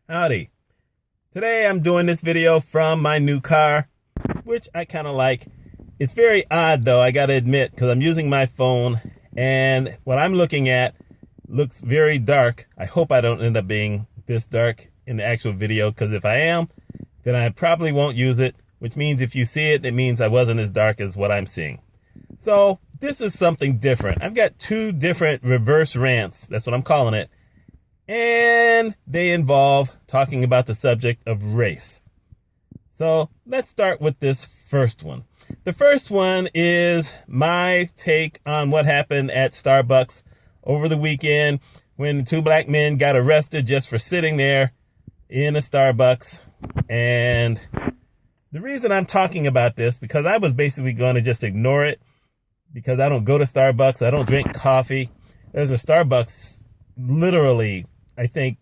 Howdy. Today I'm doing this video from my new car, which I kind of like. It's very odd though, I gotta admit, because I'm using my phone and what I'm looking at looks very dark. I hope I don't end up being this dark in the actual video, because if I am, then I probably won't use it, which means if you see it, it means I wasn't as dark as what I'm seeing. So this is something different. I've got two different reverse rants, that's what I'm calling it. And they involve talking about the subject of race. So let's start with this first one. The first one is my take on what happened at Starbucks over the weekend when two black men got arrested just for sitting there in a Starbucks. And the reason I'm talking about this, because I was basically going to just ignore it, because I don't go to Starbucks, I don't drink coffee. There's a Starbucks literally, I think,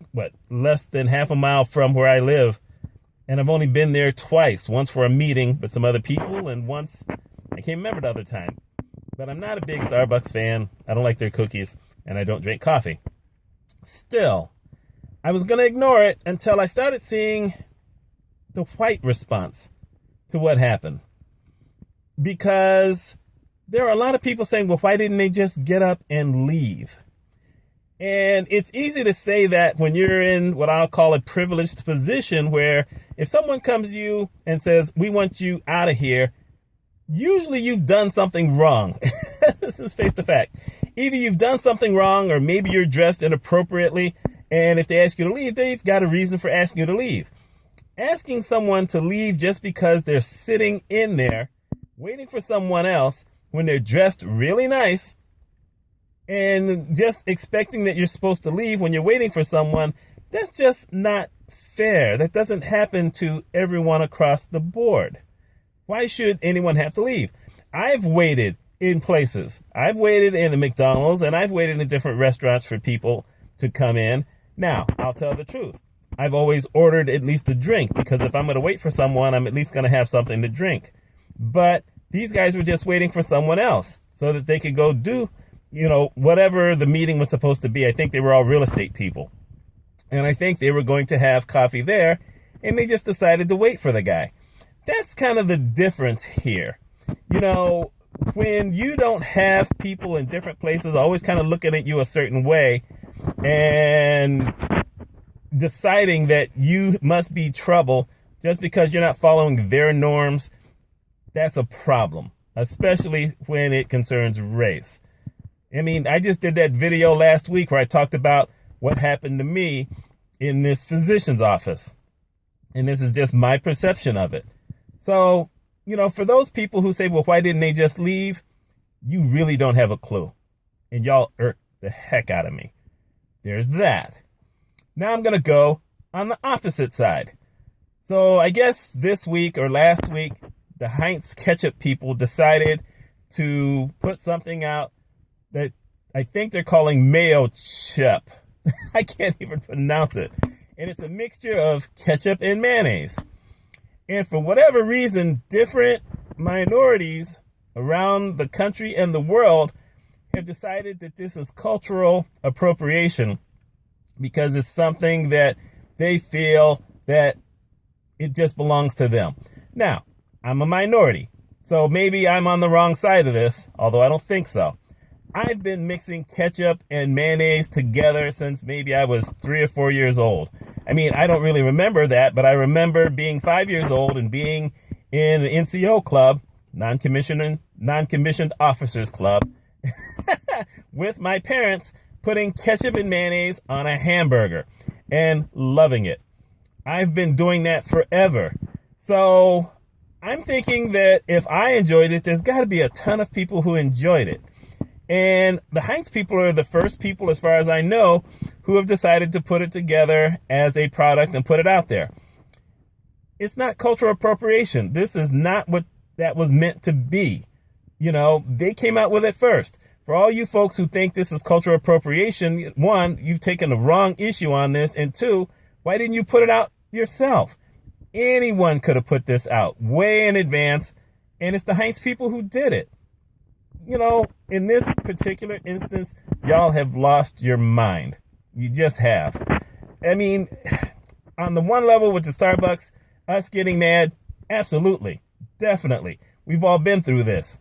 less than half a mile from where I live. And I've only been there twice, once for a meeting with some other people, and once, I can't remember the other time. But I'm not a big Starbucks fan. I don't like their cookies, and I don't drink coffee. Still, I was going to ignore it until I started seeing the white response to what happened. Because there are a lot of people saying, well, why didn't they just get up and leave? And it's easy to say that when you're in what I'll call a privileged position, where if someone comes to you and says, we want you out of here, usually you've done something wrong. This is face to fact. Either you've done something wrong, or maybe you're dressed inappropriately. And if they ask you to leave, they've got a reason for asking you to leave. Asking someone to leave just because they're sitting in there waiting for someone else when they're dressed really nice, and just expecting that you're supposed to leave when you're waiting for someone, that's just not fair. That doesn't happen to everyone across the board. Why should anyone have to leave? I've waited in places. I've waited in a McDonald's, and I've waited in different restaurants for people to come in. Now, I'll tell the truth. I've always ordered at least a drink, because if I'm going to wait for someone, I'm at least going to have something to drink. But these guys were just waiting for someone else so that they could go do whatever the meeting was supposed to be. I think they were all real estate people. And I think they were going to have coffee there, and they just decided to wait for the guy. That's kind of the difference here. When you don't have people in different places always kind of looking at you a certain way and deciding that you must be trouble just because you're not following their norms, that's a problem, especially when it concerns race. I mean, I just did that video last week where I talked about what happened to me in this physician's office. And this is just my perception of it. So, for those people who say, well, why didn't they just leave? You really don't have a clue. And y'all irk the heck out of me. There's that. Now I'm going to go on the opposite side. So I guess this week or last week, the Heinz ketchup people decided to put something out that I think they're calling mayo chup. I can't even pronounce it. And it's a mixture of ketchup and mayonnaise. And for whatever reason, different minorities around the country and the world have decided that this is cultural appropriation, because it's something that they feel that it just belongs to them. Now, I'm a minority, so maybe I'm on the wrong side of this, although I don't think so. I've been mixing ketchup and mayonnaise together since maybe I was 3 or 4 years old. I mean, I don't really remember that, but I remember being 5 years old and being in an NCO club, non-commissioned officers club, with my parents putting ketchup and mayonnaise on a hamburger and loving it. I've been doing that forever. So I'm thinking that if I enjoyed it, there's got to be a ton of people who enjoyed it. And the Heinz people are the first people, as far as I know, who have decided to put it together as a product and put it out there. It's not cultural appropriation. This is not what that was meant to be. They came out with it first. For all you folks who think this is cultural appropriation, one, you've taken the wrong issue on this. And two, why didn't you put it out yourself? Anyone could have put this out way in advance. And it's the Heinz people who did it. In this particular instance, y'all have lost your mind. You just have. I mean, on the one level with the Starbucks, us getting mad, absolutely, definitely. We've all been through this.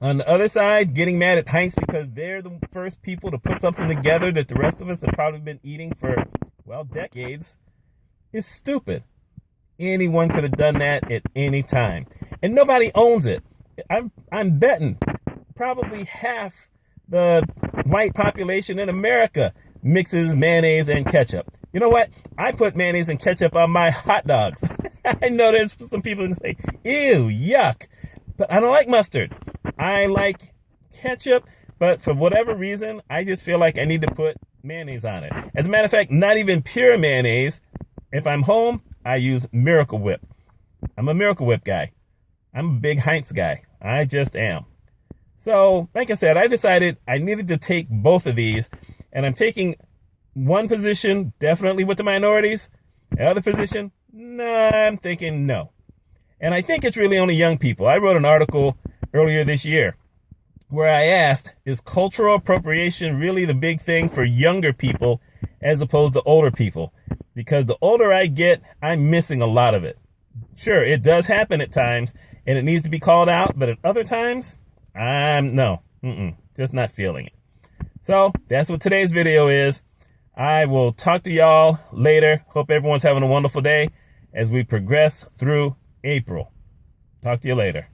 On the other side, getting mad at Heinz because they're the first people to put something together that the rest of us have probably been eating for, well, decades, is stupid. Anyone could have done that at any time. And nobody owns it. I'm betting probably half the white population in America mixes mayonnaise and ketchup. You know what? I put mayonnaise and ketchup on my hot dogs. I know there's some people who say, ew, yuck. But I don't like mustard. I like ketchup, but for whatever reason, I just feel like I need to put mayonnaise on it. As a matter of fact, not even pure mayonnaise. If I'm home, I use Miracle Whip. I'm a Miracle Whip guy. I'm a big Heinz guy. I just am. So, like I said, I decided I needed to take both of these, and I'm taking one position definitely with the minorities. The other position, I'm thinking no. And I think it's really only young people. I wrote an article earlier this year where I asked, is cultural appropriation really the big thing for younger people as opposed to older people? Because the older I get, I'm missing a lot of it. Sure, it does happen at times, and it needs to be called out, but at other times, just not feeling it. So that's what today's video is. I will talk to y'all later. Hope everyone's having a wonderful day as we progress through April. Talk to you later.